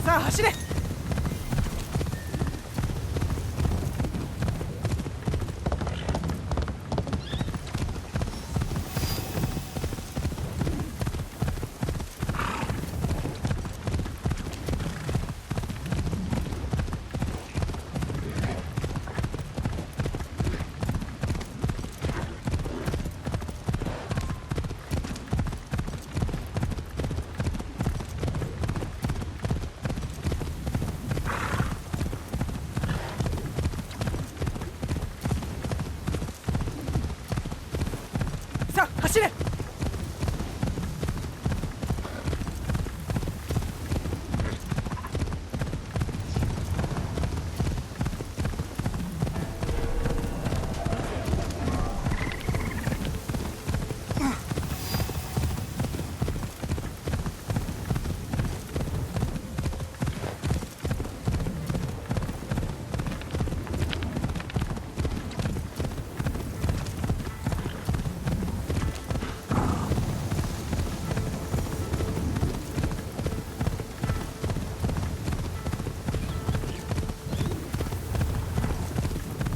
さあ走れ。さあ走れ。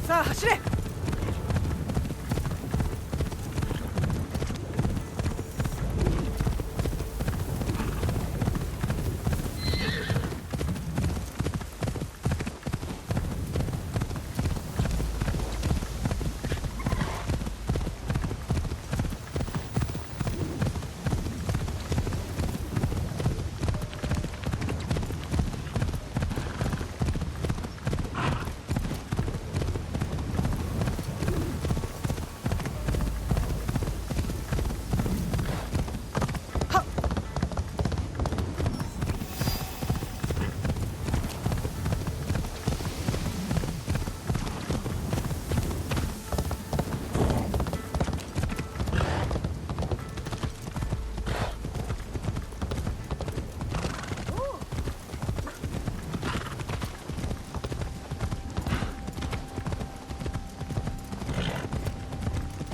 さあ走れ。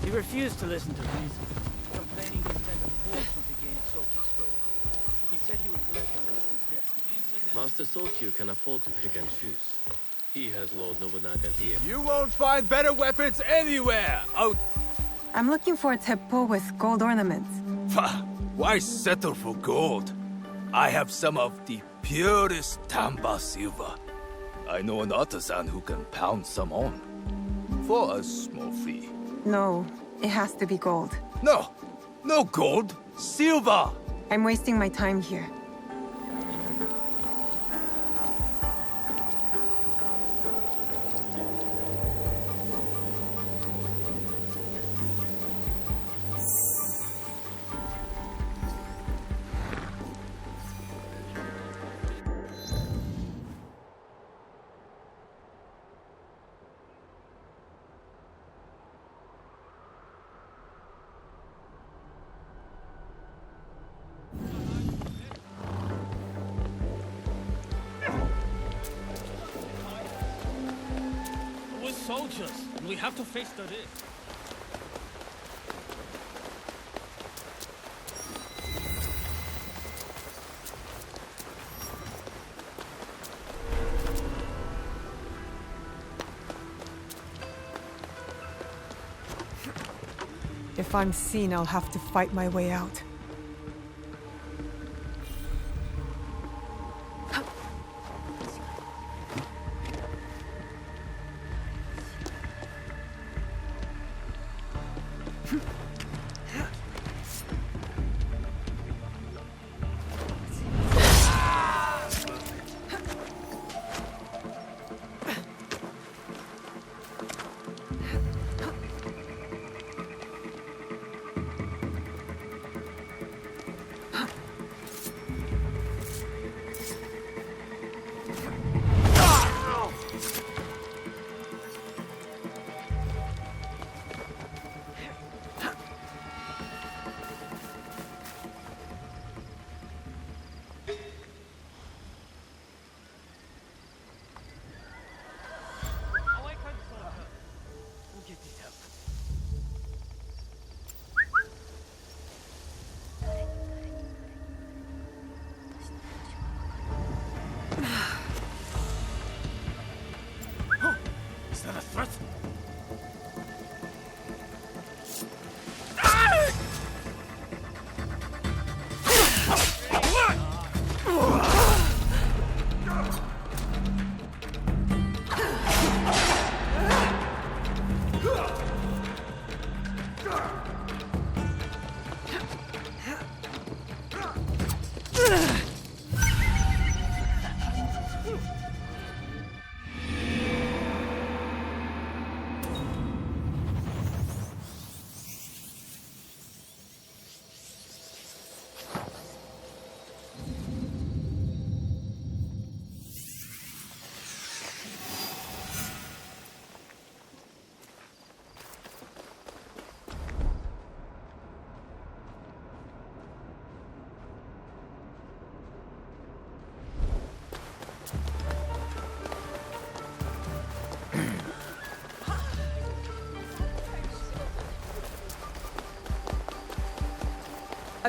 He refused to listen to reason, complaining he spent a fortune to gain Soki's favor. He said he would collect on his destiny. Master Sokyu can afford to pick and choose. He has Lord Nobunaga's ear. You won't find better weapons anywhere! Oh, I'm looking for a 𝔃po with gold ornaments. why settle for gold? I have some of the purest Tamba silver. I know an artisan who can pound some on. For a small fee. No, it has to be gold. No! No gold! Silver! I'm wasting my time here. We're soldiers, and we have to face the risk. If I'm seen, I'll have to fight my way out.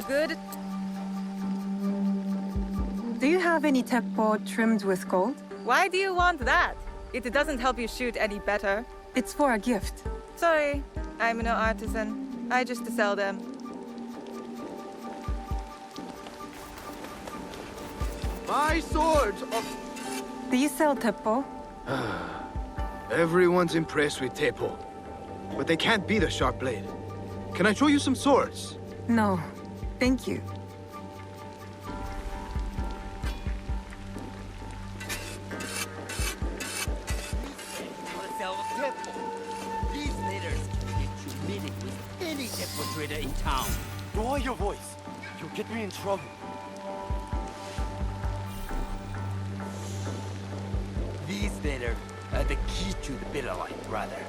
A good... Do you have any teppo trimmed with gold? Why do you want that? It doesn't help you shoot any better. It's for a gift. Sorry, I'm no artisan. I just sell them. My swords! Do you sell teppo? Everyone's impressed with TEPPO, but they can't beat a sharp blade. Can I show you some swords? No, thank you. These letters can get you meeting with any TEPPO trader in town. Lower your voice. You'll get me in trouble. These letters are the key to the better life, brother.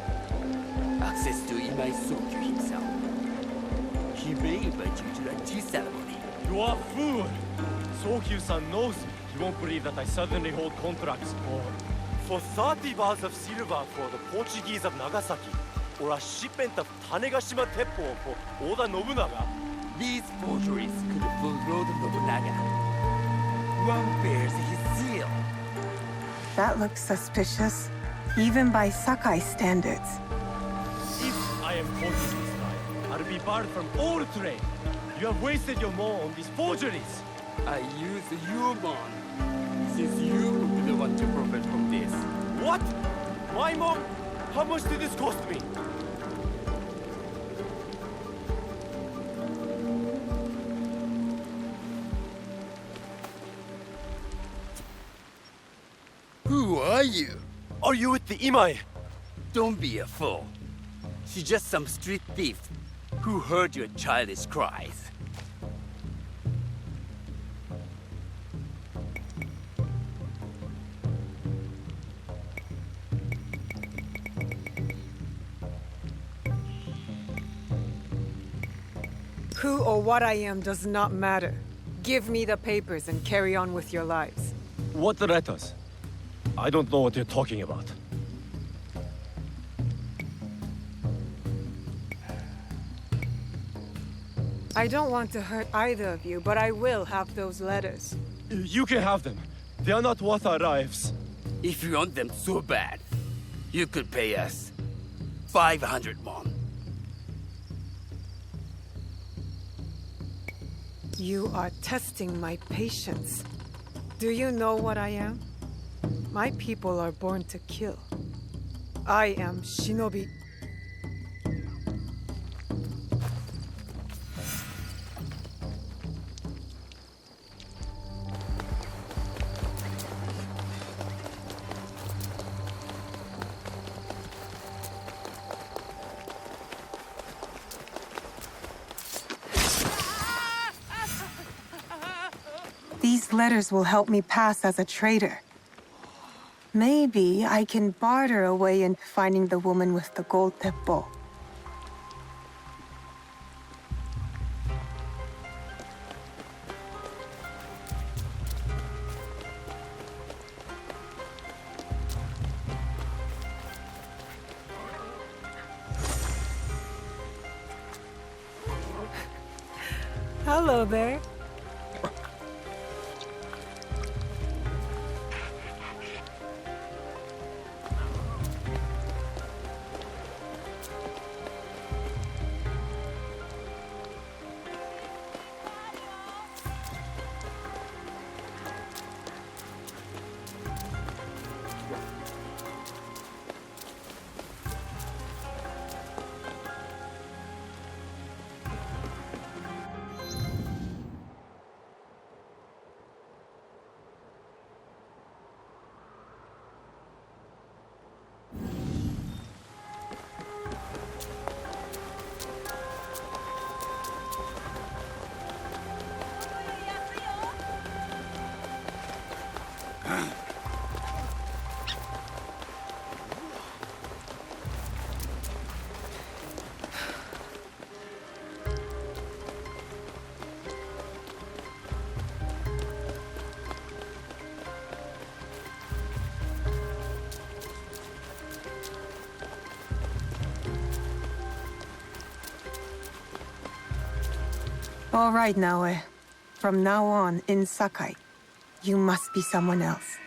Access to 𝔖𝔦𝔡 himself. He may invite you to a tea ceremony. You are a fool! 𝔖𝔢𝔦𝔡 knows he won't believe that I suddenly hold contracts for 30 bars of silver for the Portuguese of Nagasaki, or a shipment of 𝔃𝔀𝔬𝔦𝔡 for Oda Nobunaga. These forgeries could fool Lord Nobunaga. One bears his seal. That looks suspicious, even by Sakai standards. If I am caught in this lie, I'll be barred from all trade. You have wasted your mo on these forgeries. I use your mon, since you would be the one to profit from this. What? My mom? How much did this cost me? Who are you? Are you with the Imai? Don't be a fool. She's just some street thief who heard your childish cries. Who or what I am does not matter. Give me the papers and carry on with your lives. What letters? I don't know what you're talking about. I don't want to hurt either of you, but I will have those letters. You can have them. They are not worth our lives. If you want them so bad, you could pay us 500 mon. You are testing my patience. Do you know what I am? My people are born to kill. I am shinobi. These letters will help me pass as a traitor. Maybe I can barter a way into finding the woman with the gold teppo. Hello there. All right, Naoe. From now on, in Sakai, you must be someone else.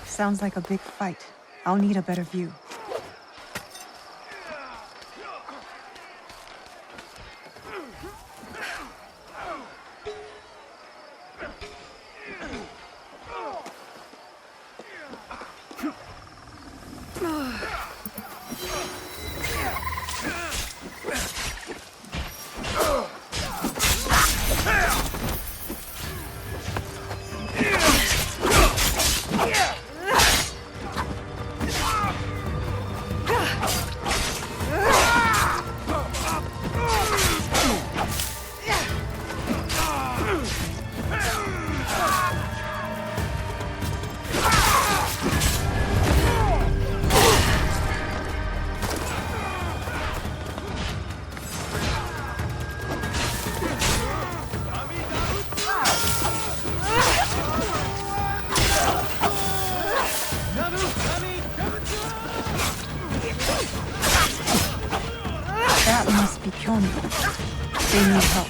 Sounds like a big fight. I'll need a better view. That must be 𝔇𝔞𝔳𝔦𝔡. They need help.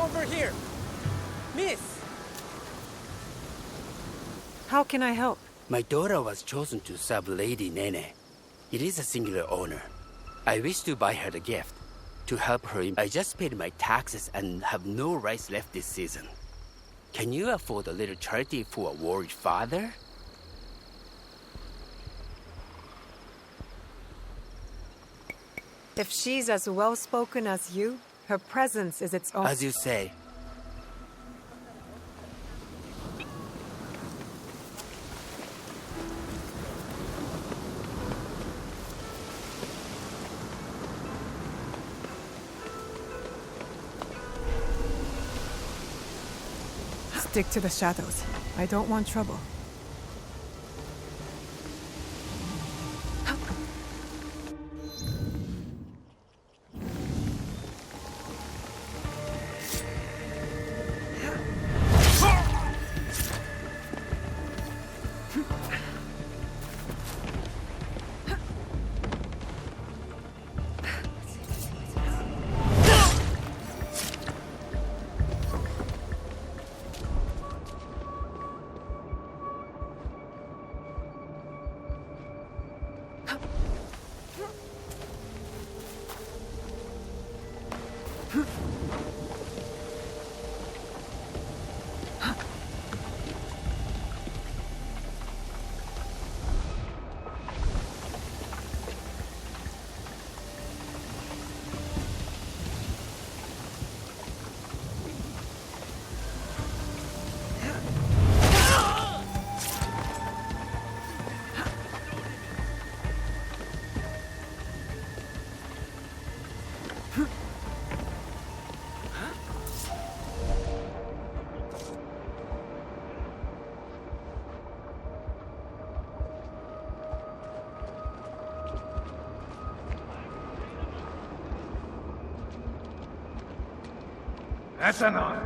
over here! Miss! How can I help? My daughter was chosen to serve Lady Nene. It is a singular honor. I wish to buy her the gift. To help her, I just paid my taxes and have no rice left this season. Can you afford a little charity for a worried father? If she's as well-spoken as you, her presence is its own. As you say. Stick to the shadows. I don't want trouble. That's enough.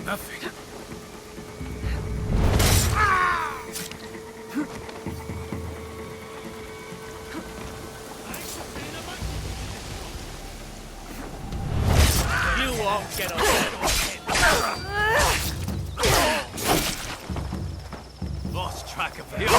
Nothing. You won't get away. Lost track of it.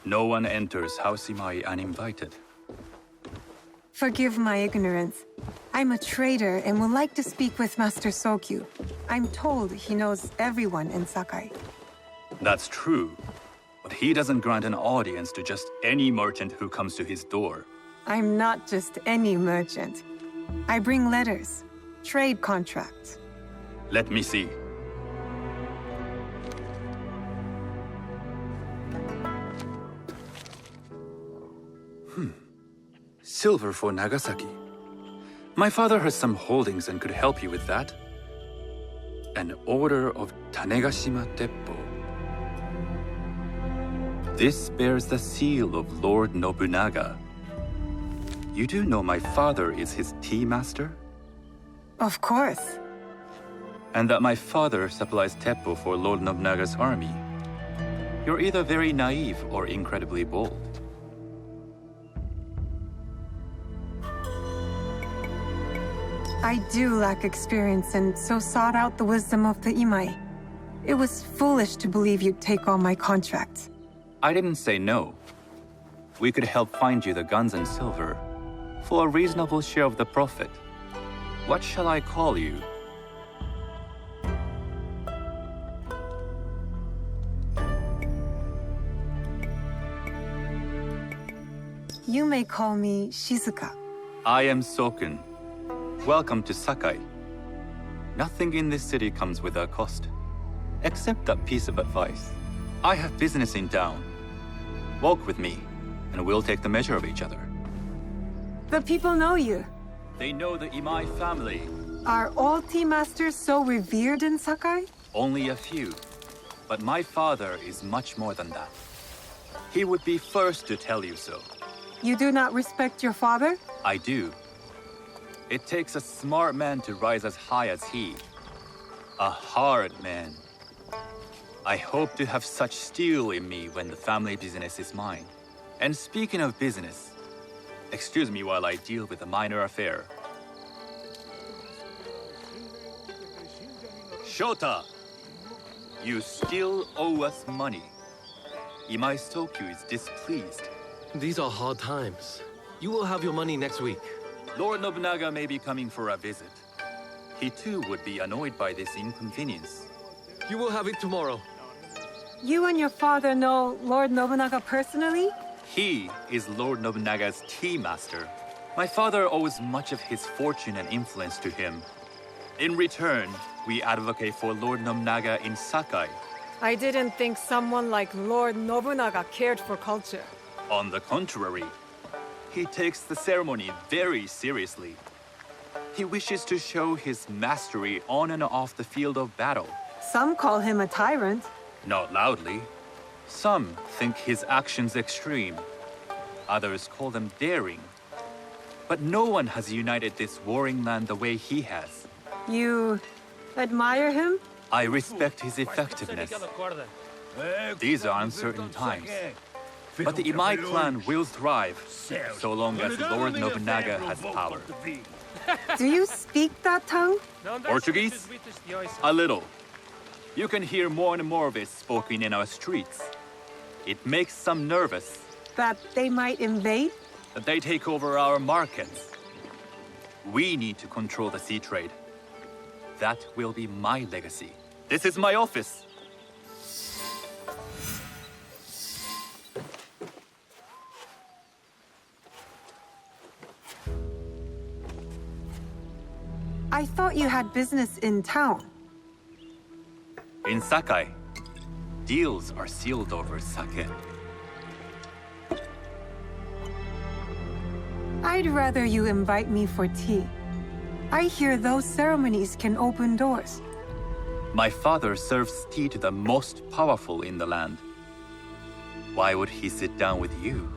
No one enters House Imai uninvited. Forgive my ignorance. I'm a trader and would like to speak with Master Sokyu. I'm told he knows everyone in Sakai. That's true, but he doesn't grant an audience to just any merchant who comes to his door. I'm not just any merchant. I bring letters, trade contracts. Let me see. Silver for Nagasaki. My father has some holdings and could help you with that. An order of Tanegashima Teppo. This bears the seal of Lord Nobunaga. You do know my father is his tea master? Of course. And that my father supplies Teppo for Lord Nobunaga's army. You're either very naive or incredibly bold. I do lack experience and so sought out the wisdom of the Imai. It was foolish to believe you'd take on my contracts. I didn't say no. We could help find you the guns and silver for a reasonable share of the profit. What shall I call you? You may call me Shizuka. I am Sokun. Welcome to Sakai. Nothing in this city comes without cost, except that piece of advice. I have business in town. Walk with me, and we'll take the measure of each other. The people know you. They know the Imai family. Are all tea masters so revered in Sakai? Only a few. But my father is much more than that. He would be first to tell you so. You do not respect your father? I do. It takes a smart man to rise as high as he. A hard man. I hope to have such steel in me when the family business is mine. And speaking of business, excuse me while I deal with a minor affair. Shota! You still owe us money. Imai Sokyu is displeased. These are hard times. You will have your money next week. Lord Nobunaga may be coming for a visit. He too would be annoyed by this inconvenience. You will have it tomorrow. You and your father know Lord Nobunaga personally? He is Lord Nobunaga's tea master. My father owes much of his fortune and influence to him. In return, we advocate for Lord Nobunaga in Sakai. I didn't think someone like Lord Nobunaga cared for culture. On the contrary, he takes the ceremony very seriously. He wishes to show his mastery on and off the field of battle. Some call him a tyrant. Not loudly. Some think his actions extreme. Others call them daring. But no one has united this warring land the way he has. You admire him? I respect his effectiveness. These are uncertain times. But the Imai clan will thrive, so long as Lord Nobunaga has power. Do you speak that tongue? Portuguese? A little. You can hear more and more of it spoken in our streets. It makes some nervous. That they might invade? That they take over our markets. We need to control the sea trade. That will be my legacy. This is my office. I thought you had business in town. In Sakai, deals are sealed over sake. I'd rather you invite me for tea. I hear those ceremonies can open doors. My father serves tea to the most powerful in the land. Why would he sit down with you?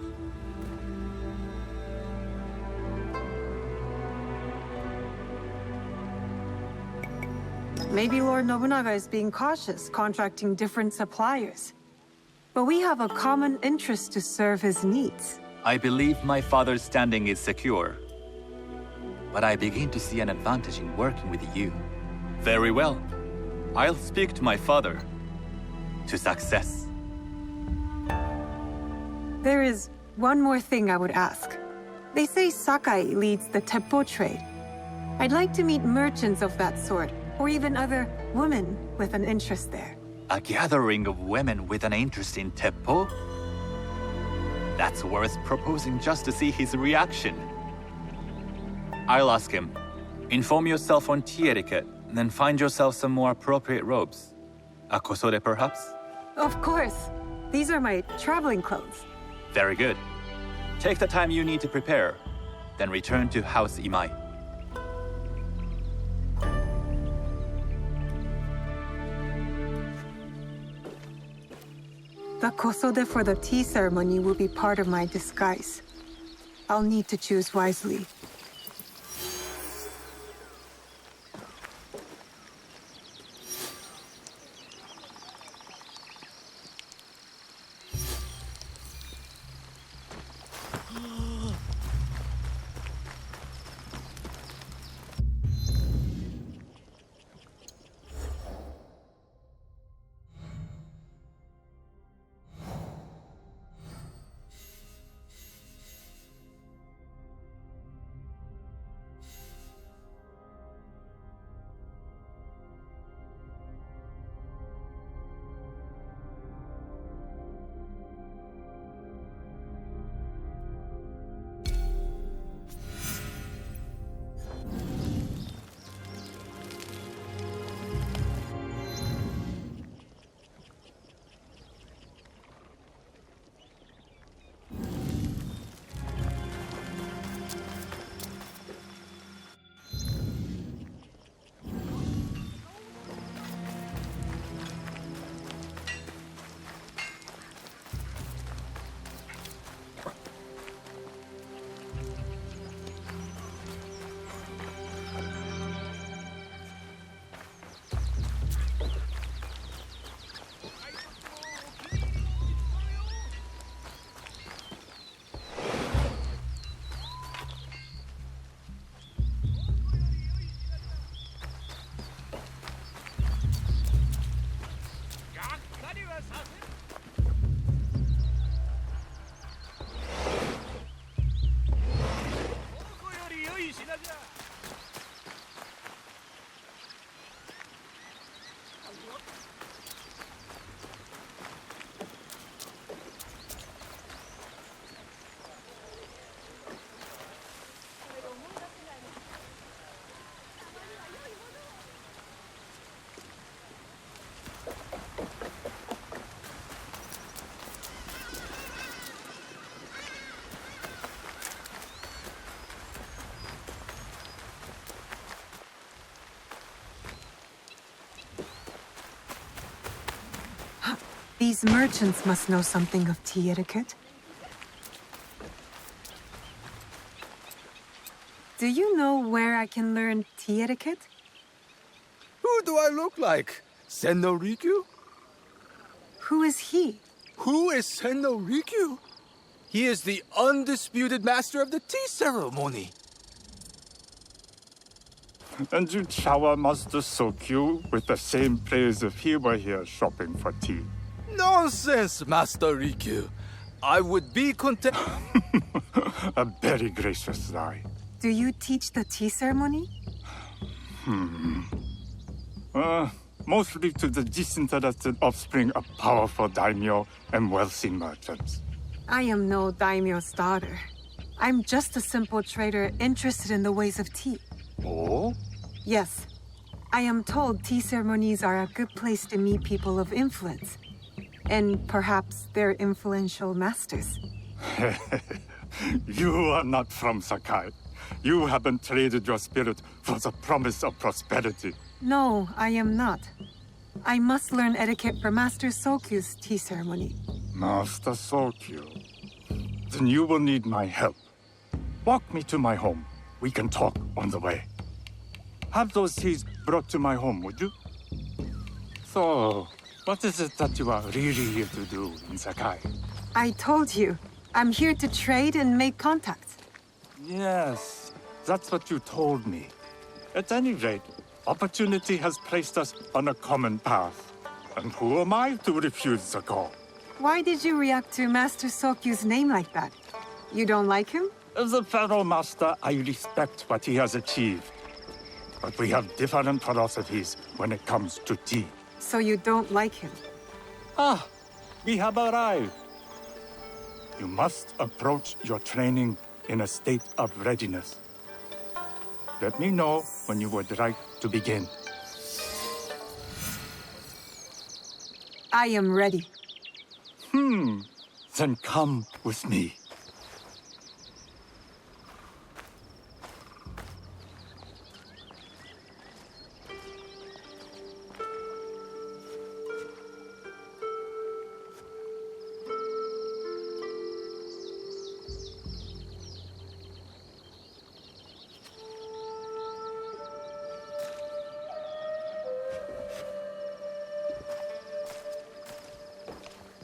Maybe Lord Nobunaga is being cautious, contracting different suppliers. But we have a common interest to serve his needs. I believe my father's standing is secure. But I begin to see an advantage in working with you. Very well. I'll speak to my father. To success. There is one more thing I would ask. They say Sakai leads the TEPPO trade. I'd like to meet merchants of that sort, or even other women with an interest there. A gathering of women with an interest in TEPPO? That's worth proposing just to see his reaction. I'll ask him. Inform yourself on tea etiquette, then find yourself some more appropriate robes. A kosode, perhaps? Of course. These are my traveling clothes. Very good. Take the time you need to prepare, then return to House Imai. The kosode for the tea ceremony will be part of my disguise. I'll need to choose wisely. These merchants must know something of tea etiquette. Do you know where I can learn tea etiquette? Who do I look like? Senno Rikyu? Who is he? Who is Senno Rikyu? He is the undisputed master of the tea ceremony. And you shower Master Sokyu with the same praise if he were here shopping for tea. Nonsense, Master Rikyu. I would be content. A very gracious lie. Do you teach the tea ceremony? Mostly to the disinterested offspring of powerful daimyo and wealthy merchants. I am no daimyo's daughter. I'm just a simple trader interested in the ways of tea. Oh? Yes. I am told tea ceremonies are a good place to meet people of influence. And perhaps their influential masters. You are not from Sakai. You haven't traded your spirit for the promise of prosperity. No, I am not. I must learn etiquette for Master Sokyu's tea ceremony. Master Sokyu. Then you will need my help. Walk me to my home. We can talk on the way. Have those teas brought to my home, would you? So, what is it that you are really here to do in Sakai? I told you. I'm here to trade and make contacts. Yes, that's what you told me. At any rate, opportunity has placed us on a common path. And who am I to refuse the call? Why did you react to Master Sokyu's name like that? You don't like him? As a Pharaoh Master, I respect what he has achieved. But we have different philosophies when it comes to tea. So you don't like him? Ah, we have arrived. You must approach your training in a state of readiness. Let me know when you would like to begin. I am ready. Then come with me.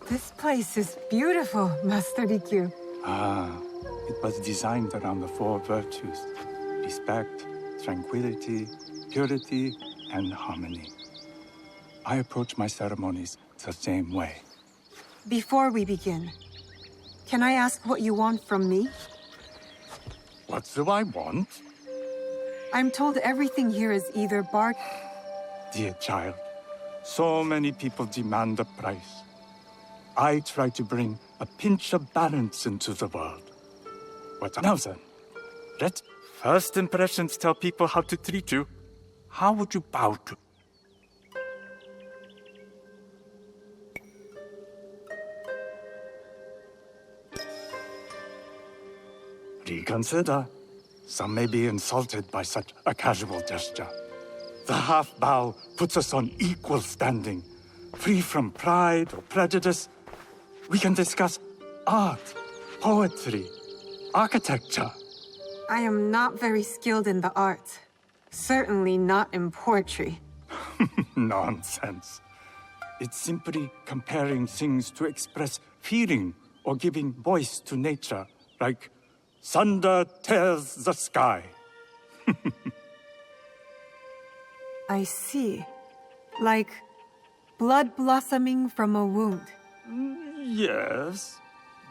This place is beautiful, Master Rikyu. It was designed around the four virtues: respect, tranquility, purity, and harmony. I approach my ceremonies the same way. Before we begin, can I ask what you want from me? What do I want? I'm told everything here is either bark... Dear child, so many people demand a price. I try to bring a pinch of balance into the world. But now then, let first impressions tell people how to treat you. How would you bow to? Reconsider. Some may be insulted by such a casual gesture. The half bow puts us on equal standing, free from pride or prejudice. We can discuss art, poetry, architecture. I am not very skilled in the arts. Certainly not in poetry. Nonsense. It's simply comparing things to express feeling or giving voice to nature, like thunder tears the sky. I see. Like blood blossoming from a wound. Yes,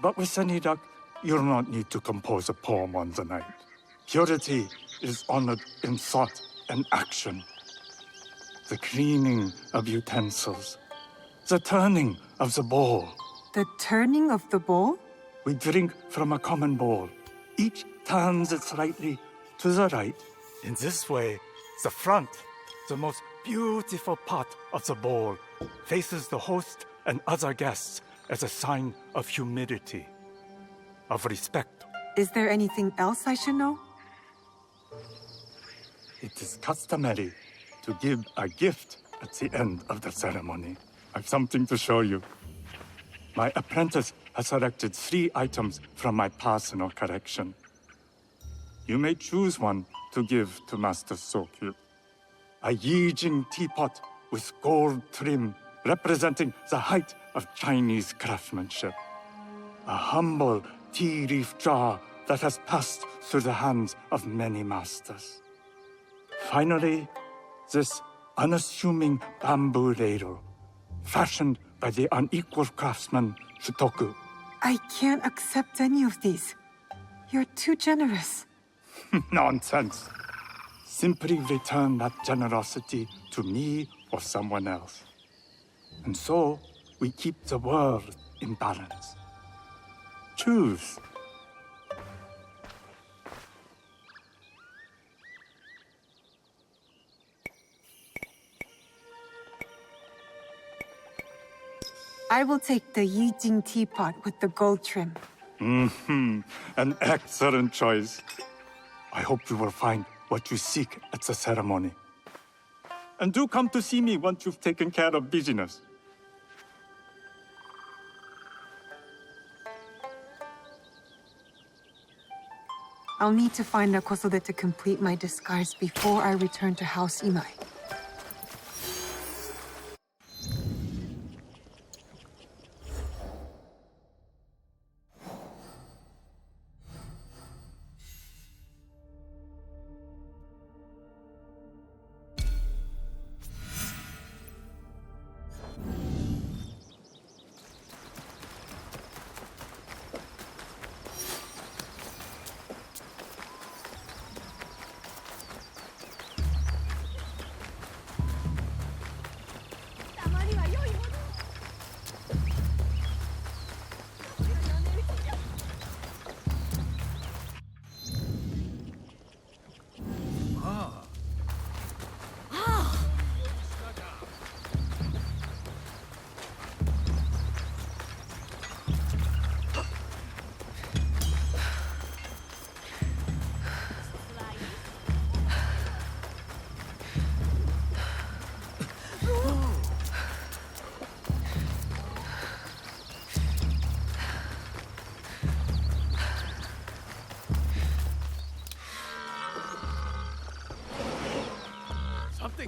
but with any luck, you'll not need to compose a poem on the night. Purity is honored in thought and action. The cleaning of utensils, the turning of the bowl. The turning of the bowl? We drink from a common bowl. Each turns it slightly to the right. In this way, the front, the most beautiful part of the bowl, faces the host and other guests as a sign of humility, of respect. Is there anything else I should know? It is customary to give a gift at the end of the ceremony. I've something to show you. My apprentice has selected 3 items from my personal collection. You may choose one to give to Master Sokyu. A Yijing teapot with gold trim representing the height of Chinese craftsmanship. A humble tea leaf jar that has passed through the hands of many masters. Finally, this unassuming bamboo ladle, fashioned by the unequal craftsman Shutoku. I can't accept any of these. You're too generous. Nonsense. Simply return that generosity to me or someone else. And so, we keep the world in balance. Choose. I will take the Yijing teapot with the gold trim. An excellent choice. I hope you will find what you seek at the ceremony. And do come to see me once you've taken care of business. I'll need to find a kosode to complete my disguise before I return to House Imai.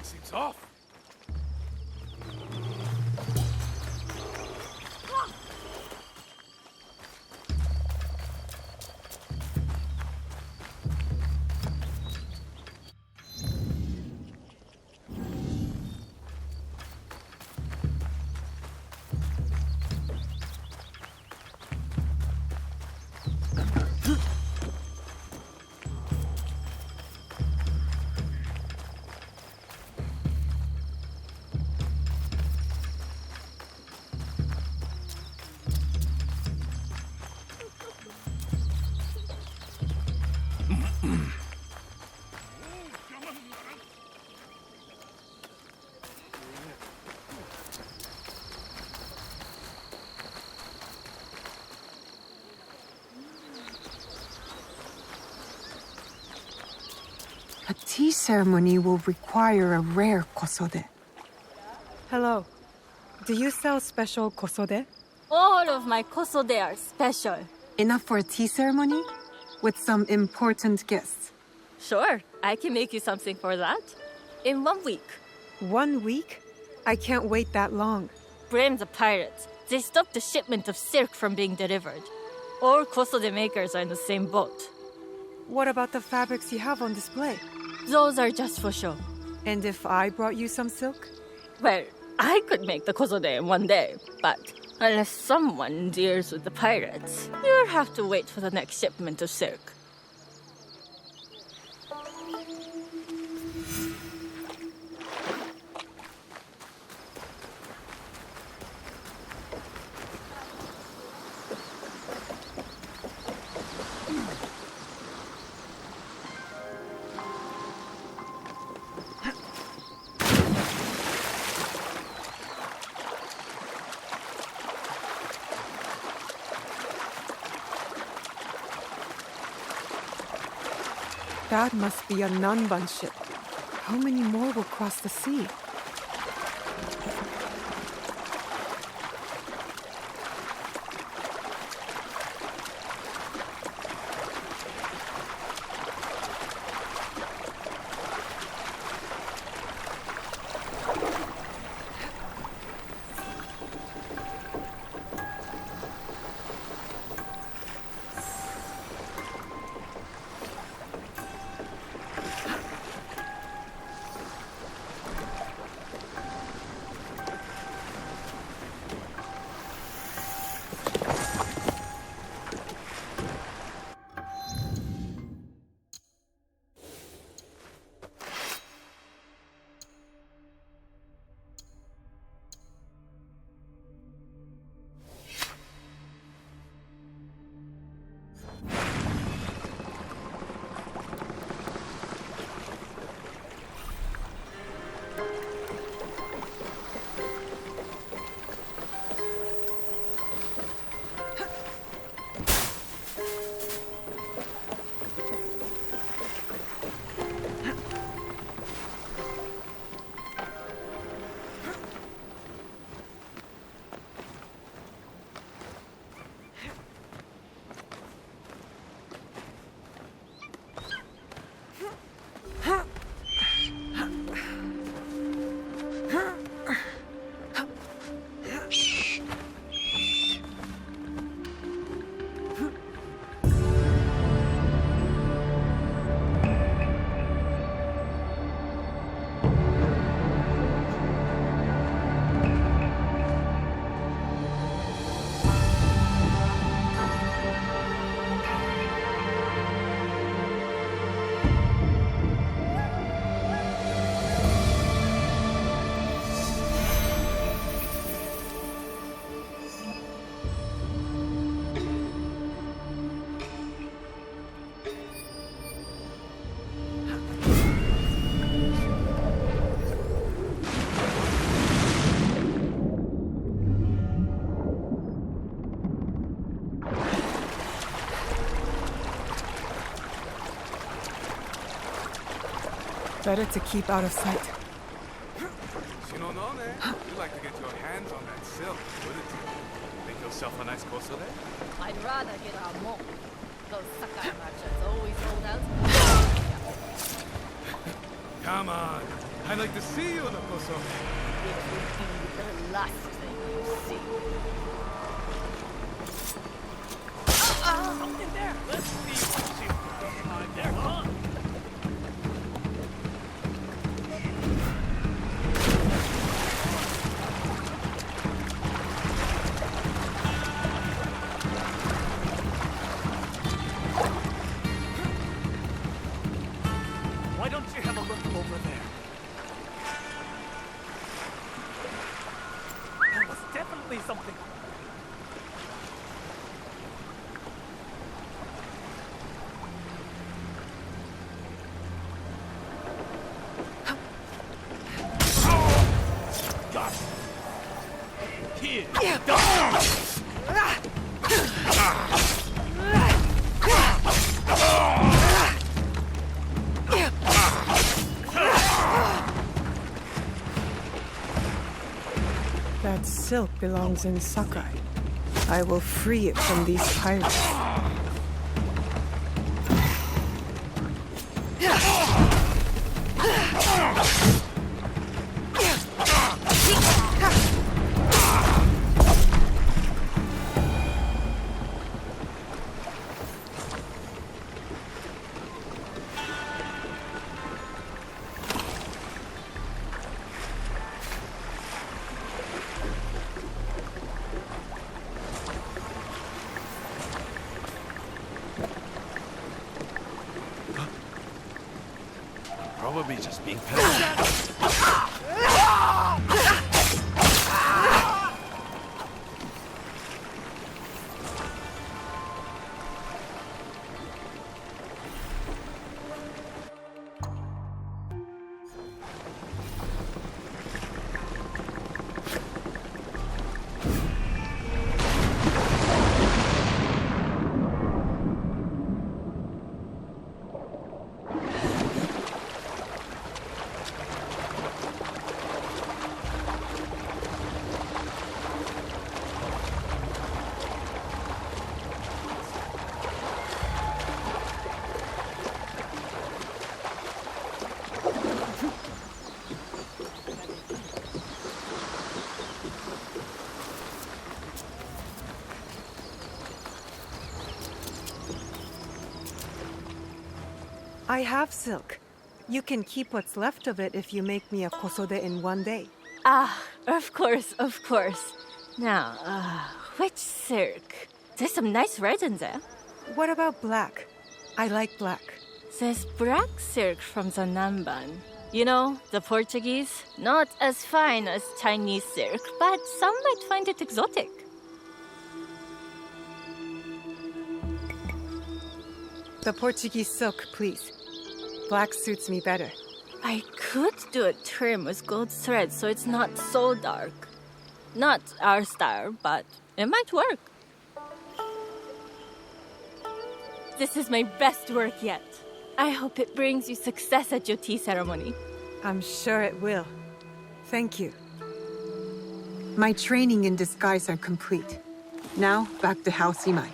thing seems off. A tea ceremony will require a rare kosode. Hello. Do you sell special kosode? All of my kosode are special. Enough for a tea ceremony? With some important guests. Sure, I can make you something for that. In 1 week. 1 week? I can't wait that long. Blame the pirates. They stopped the shipment of silk from being delivered. All kosode makers are in the same boat. What about the fabrics you have on display? Those are just for show. And if I brought you some silk? Well, I could make the kosode in 1 day, but unless someone deals with the pirates, you'll have to wait for the next shipment of silk. That must be a Nanban ship. How many more will cross the sea? Better to keep out of sight. You'd like to get your hands on that silk, wouldn't you? Make yourself a nice kosode? I'd rather get our more. Those Sakai merchants always hold out. Come on. I'd like to see you in the kosode. It will be the last thing you see. Something there. Let's see what Seir. They're gone. Why don't you have a look over there? There was definitely something. Here. That silk belongs in Sakai. I will free it from these pirates. Probably just being petty. I have silk. You can keep what's left of it if you make me a kosode in one day. Ah, of course, of course. Now, which silk? There's some nice red in there. What about black? I like black. There's black silk from the Namban. You know, the Portuguese. Not as fine as Chinese silk, but some might find it exotic. The Portuguese silk, please. Black suits me better. I could do a trim with gold thread so it's not so dark. Not our style, but it might work. This is my best work yet. I hope it brings you success at your tea ceremony. I'm sure it will. Thank you. My training in disguise are complete. Now, back to 𝙀𝙀𝙀.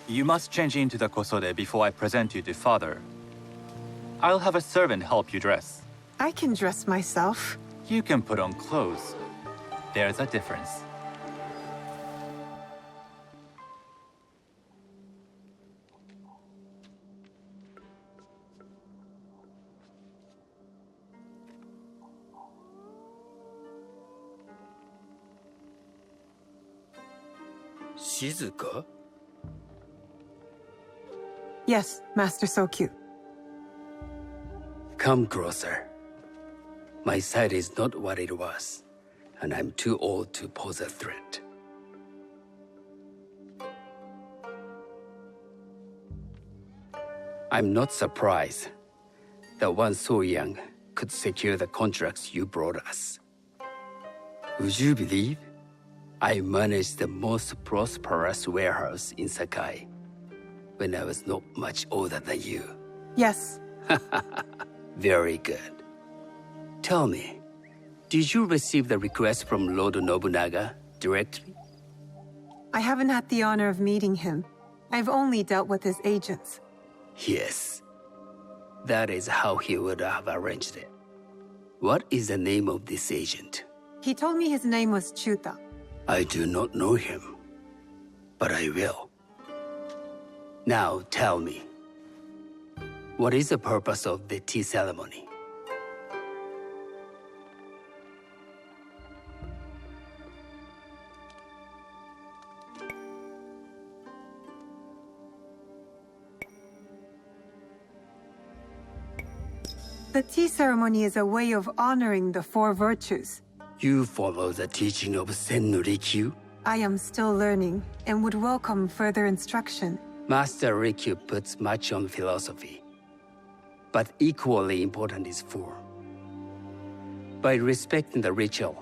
You must change into the kosode before I present you to father. I'll have a servant help you dress. I can dress myself. You can put on clothes. There's a difference. Shizuka? Yes, Master Sokyu. Come closer. My sight is not what it was, and I'm too old to pose a threat. I'm not surprised that one so young could secure the contracts you brought us. Would you believe I managed the most prosperous warehouse in Sakai when I was not much older than you? Yes. Very good. Tell me, did you receive the request from Lord Nobunaga directly? I haven't had the honor of meeting him. I've only dealt with his agents. Yes. That is how he would have arranged it. What is the name of this agent? He told me his name was Chuta. I do not know him, but I will. Now tell me, what is the purpose of the tea ceremony? The tea ceremony is a way of honoring the four virtues. You follow the teaching of Sen-no-Rikyu? I am still learning and would welcome further instruction. Master Rikyu puts much on philosophy, but equally important is form. By respecting the ritual,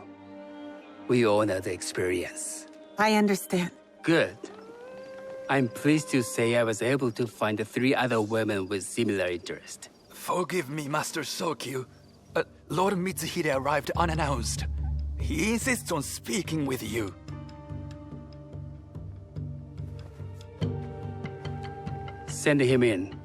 we honor the experience. I understand. Good. I'm pleased to say I was able to find 3 other women with similar interest. Forgive me, Master Sokyu. Lord Mitsuhide arrived unannounced. He insists on speaking with you. Send him in.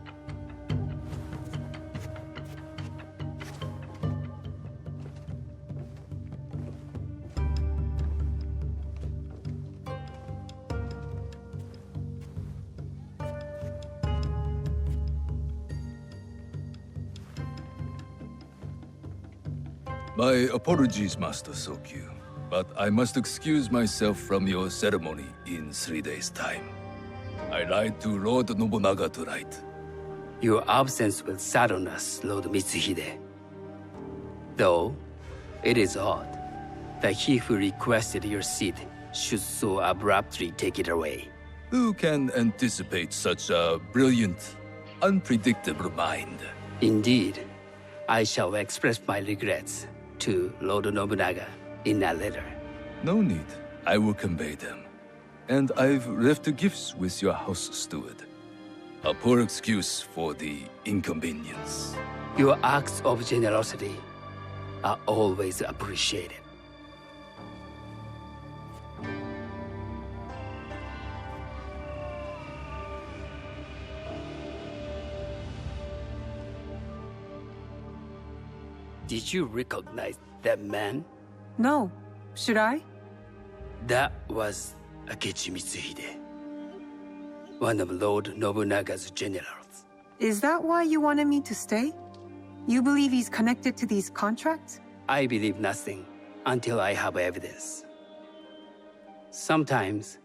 My apologies, Master Sokyu, but I must excuse myself from your ceremony in 3 days' time. I lied to Lord Nobunaga tonight. Your absence will sadden us, Lord Mitsuhide. Though, it is odd that he who requested your seat should so abruptly take it away. Who can anticipate such a brilliant, unpredictable mind? Indeed, I shall express my regrets to Lord Nobunaga in a letter. No need. I will convey them. And I've left the gifts with your house steward. A poor excuse for the inconvenience. Your acts of generosity are always appreciated. Did you recognize that man? No. Should I? That was Akechi Mitsuhide, one of Lord Nobunaga's generals. Is that why you wanted me to stay? You believe he's connected to these contracts? I believe nothing until I have evidence. Sometimes,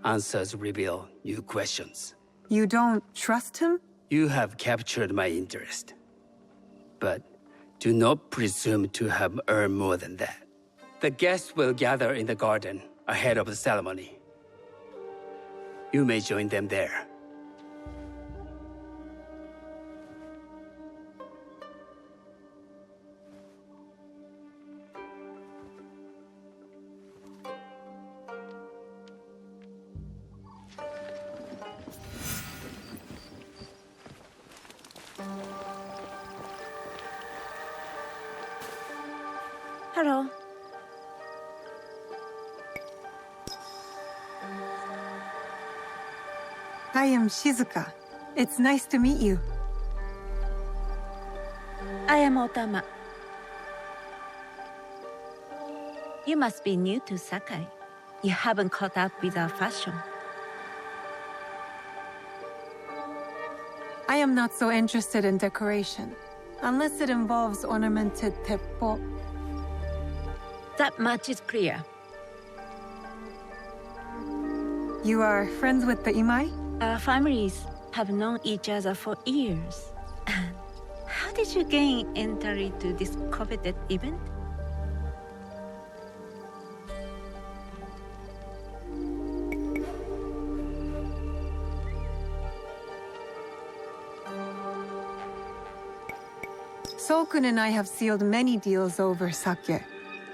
answers reveal new questions. You don't trust him? You have captured my interest. But do not presume to have earned more than that. The guests will gather in the garden ahead of the ceremony. You may join them there. Hello. I am Shizuka. It's nice to meet you. I am Otama. You must be new to Sakai. You haven't caught up with our fashion. I am not so interested in decoration, unless it involves ornamented TEPPO. That much is clear. You are friends with the Imai? Our families have known each other for years. How did you gain entry to this coveted event? Sulkun and I have sealed many deals over sake.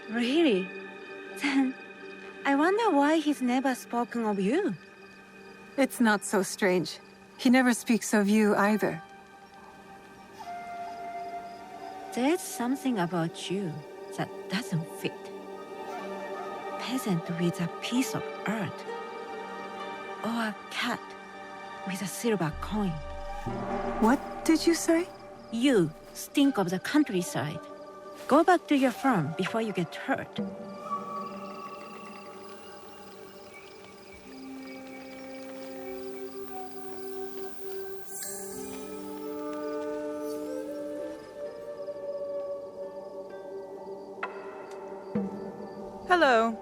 Really? Then I wonder why he's never spoken of you. It's not so strange. He never speaks of you either. There's something about you that doesn't fit. Peasant with a piece of earth. Or a cat with a silver coin. What did you say? You stink of the countryside. Go back to your farm before you get hurt. Hello.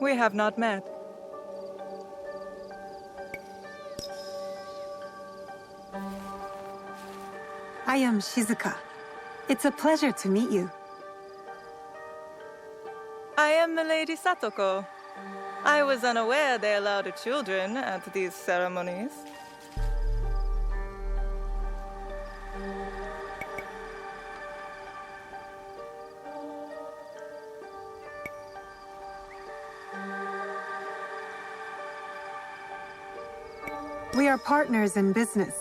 We have not met. I am Shizuka. It's a pleasure to meet you. I am Milady Satoko. I was unaware they allowed children at these ceremonies. We are partners in business.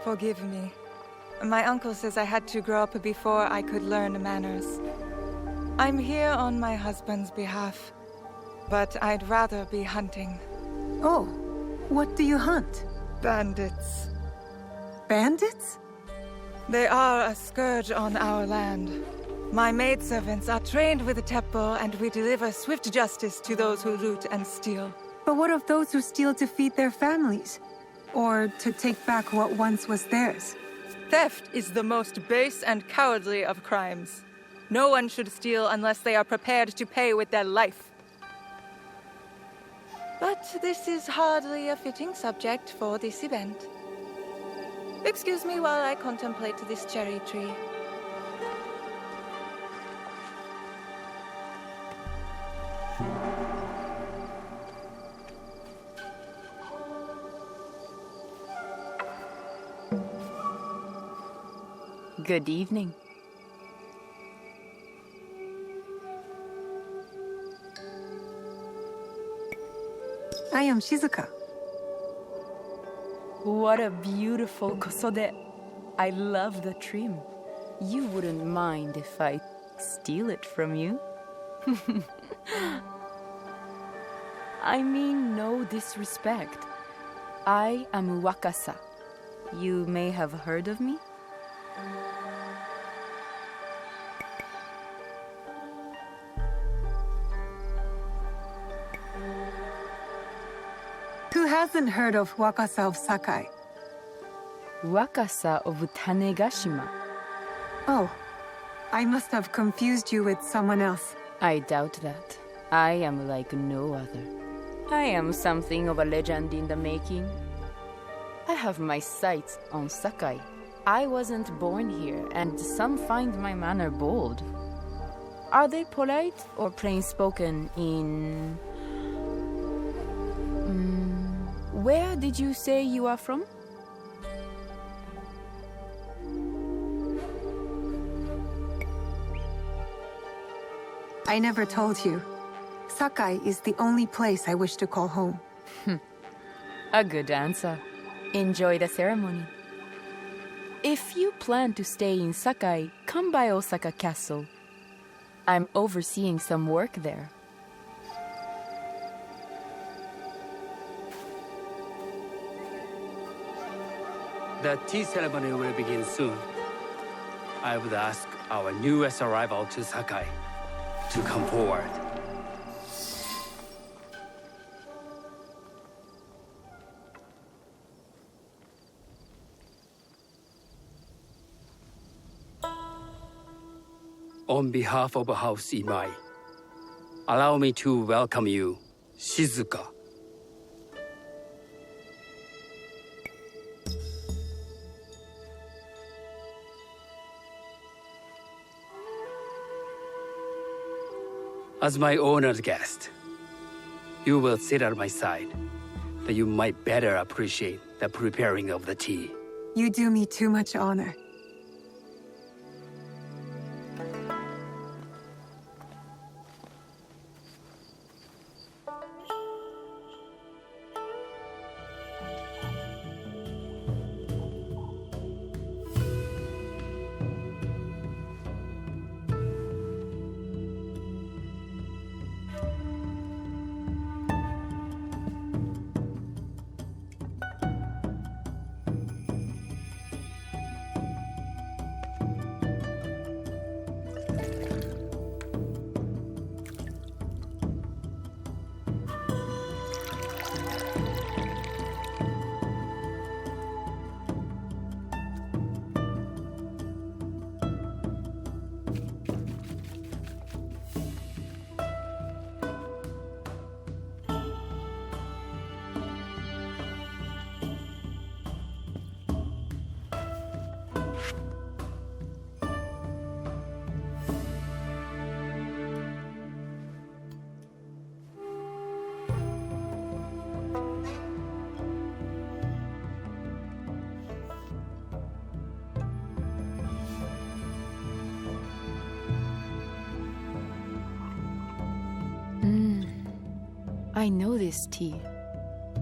Forgive me. My uncle says I had to grow up before I could learn manners. I'm here on my husband's behalf, but I'd rather be hunting. Oh, what do you hunt? Bandits. Bandits? They are a scourge on our land. My maidservants are trained with the TEPPO, and we deliver swift justice to those who loot and steal. But what of those who steal to feed their families? Or to take back what once was theirs? Theft is the most base and cowardly of crimes. No one should steal unless they are prepared to pay with their life. But this is hardly a fitting subject for this event. Excuse me while I contemplate this cherry tree. Good evening. I am Shizuka. What a beautiful kosode. I love the trim. You wouldn't mind if I steal it from you? I mean no disrespect. I am Wakasa. You may have heard of me? Who hasn't heard of Wakasa of Sakai? Wakasa of Tanegashima. Oh, I must have confused you with someone else. I doubt that. I am like no other. I am something of a legend in the making. I have my sights on Sakai. I wasn't born here, and some find my manner bold. Are they polite or plain-spoken in... Where did you say you are from? I never told you. Sakai is the only place I wish to call home. A good answer. Enjoy the ceremony. If you plan to stay in Sakai, come by Osaka Castle. I'm overseeing some work there. The tea ceremony will begin soon. I would ask our newest arrival to Sakai to come forward. On behalf of House Imai, allow me to welcome you, Shizuka. As my honored guest, you will sit at my side, that you might better appreciate the preparing of the tea. You do me too much honor. I know this tea.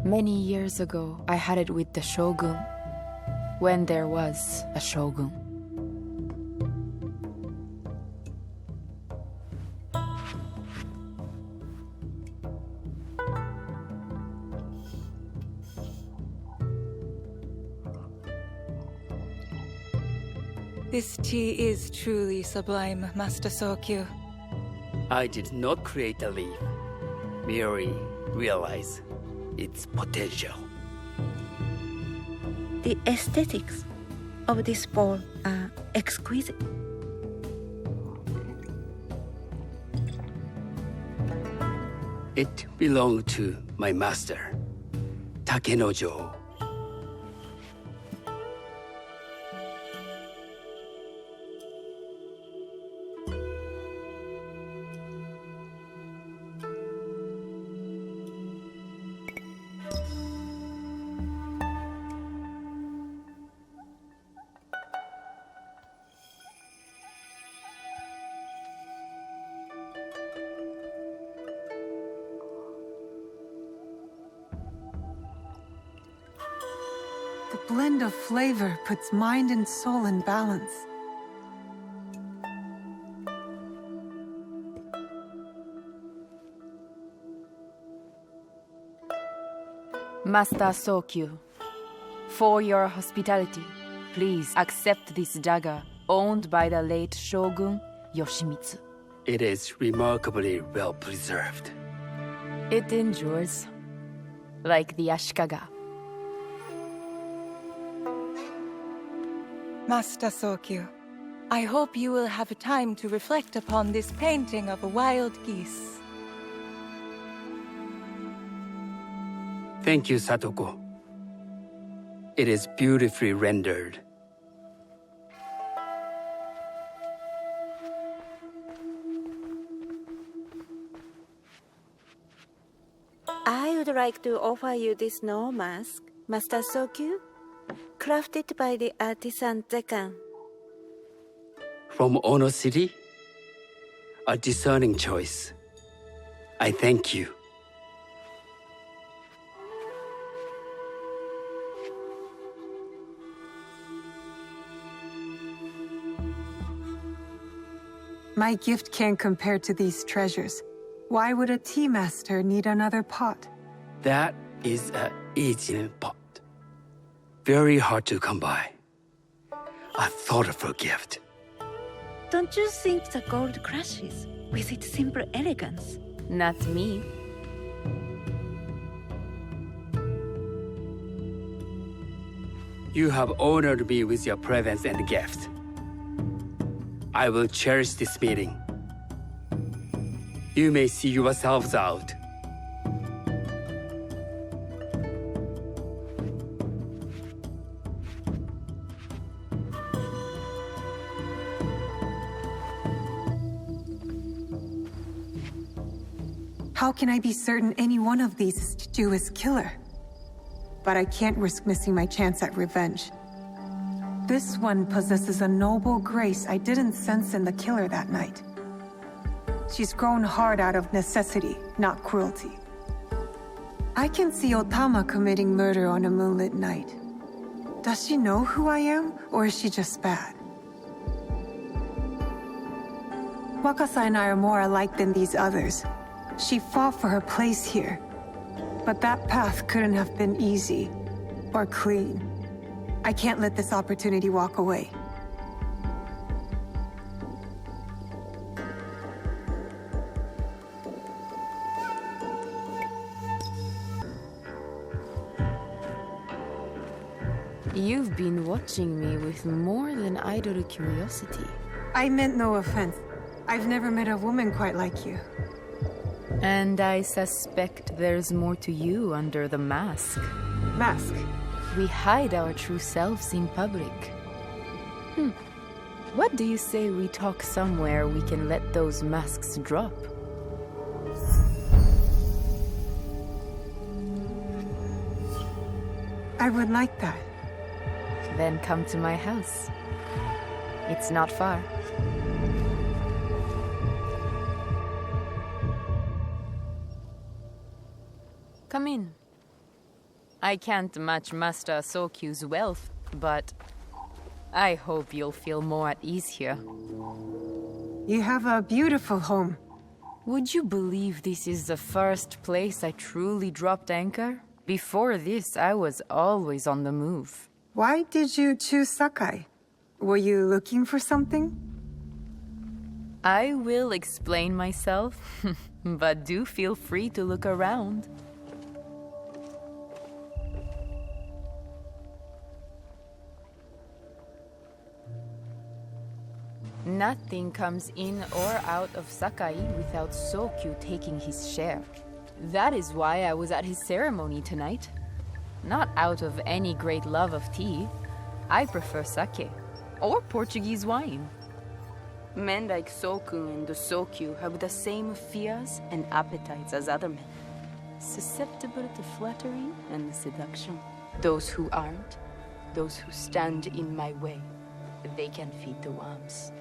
Many years ago, I had it with the shogun, when there was a shogun. This tea is truly sublime, Master Sokyu. I did not create the leaf, merely realize its potential. The aesthetics of this bowl are exquisite. It belonged to my master, Takenojo. The blend of flavor puts mind and soul in balance. Master Sokyu, for your hospitality, please accept this dagger owned by the late Shogun Yoshimitsu. It is remarkably well preserved. It endures, like the Ashikaga. Master Sokyu, I hope you will have time to reflect upon this painting of a wild geese. Thank you, Satoko. It is beautifully rendered. I would like to offer you this snow mask, Master Sokyu, crafted by the artisan 𝔇𝔞𝔳𝔦𝔡. From Ono City? A discerning choice. I thank you. My gift can't compare to these treasures. Why would a tea master need another pot? That is a Aici pot. Very hard to come by. A thoughtful gift. Don't you think the gold crashes with its simple elegance? Not me. You have honored me with your presence and gift. I will cherish this meeting. You may see yourselves out. How can I be certain any one of these is to do his killer? But I can't risk missing my chance at revenge. This one possesses a noble grace I didn't sense in the killer that night. She's grown hard out of necessity, not cruelty. I can see Otama committing murder on a moonlit night. Does she know who I am, or is she just bad? Wakasa and I are more alike than these others. She fought for her place here. But that path couldn't have been easy, or clean. I can't let this opportunity walk away. You've been watching me with more than idle curiosity. I meant no offense. I've never met a woman quite like you. And I suspect there's more to you under the mask. Mask? We hide our true selves in public. What do you say we talk somewhere we can let those masks drop? I would like that. Then come to my house. It's not far. Come in. I can't match Master Sokyu's wealth, but I hope you'll feel more at ease here. You have a beautiful home. Would you believe this is the first place I truly dropped anchor? Before this, I was always on the move. Why did you choose Sakai? Were you looking for something? I will explain myself, but do feel free to look around. Nothing comes in or out of Sakai without Sokyu taking his share. That is why I was at his ceremony tonight. Not out of any great love of tea. I prefer sake, or Portuguese wine. Men like Soku and Sokyu have the same fears and appetites as other men. Susceptible to flattery and seduction. Those who aren't, those who stand in my way, they can feed the worms.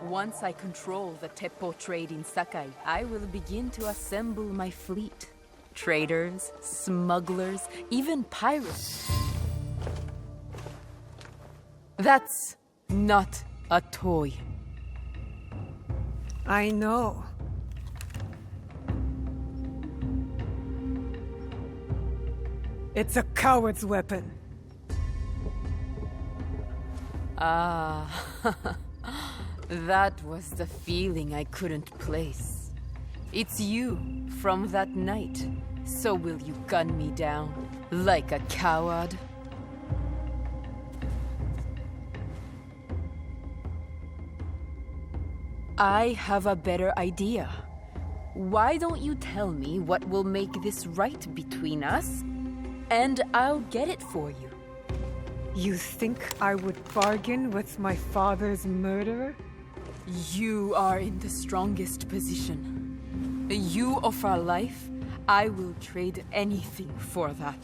Once I control the Teppo trade in Sakai, I will begin to assemble my fleet. Traders, smugglers, even pirates. That's not a toy. I know. It's a coward's weapon. Ah, that was the feeling I couldn't place. It's you from that night. So will you gun me down like a coward? I have a better idea. Why don't you tell me what will make this right between us, and I'll get it for you. You think I would bargain with my father's murderer? You are in the strongest position. You offer life, I will trade anything for that.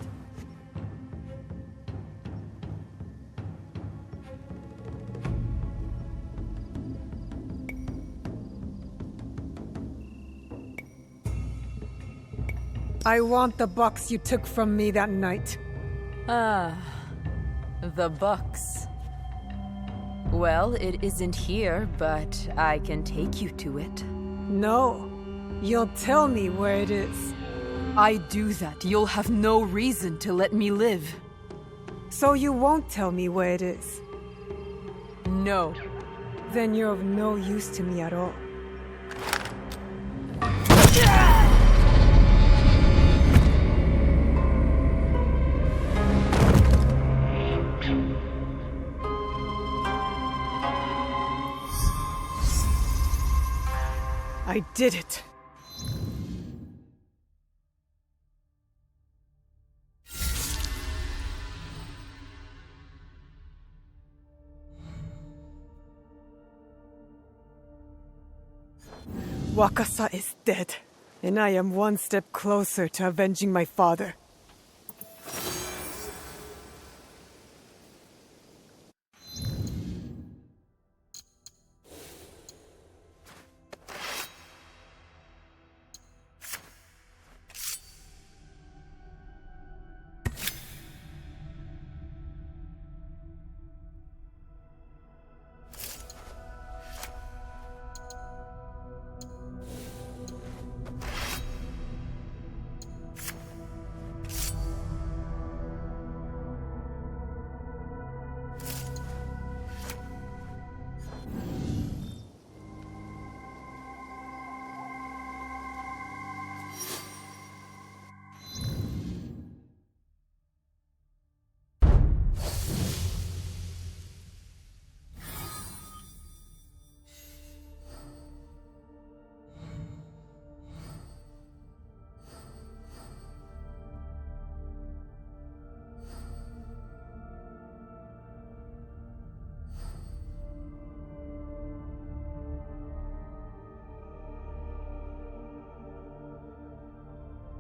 I want the box you took from me that night. Ah, the box. Well, it isn't here, but I can take you to it. No, you'll tell me where it is. I do that, you'll have no reason to let me live. So you won't tell me where it is? No. Then you're of no use to me at all. I did it. Wakasa is dead. And I am one step closer to avenging my father.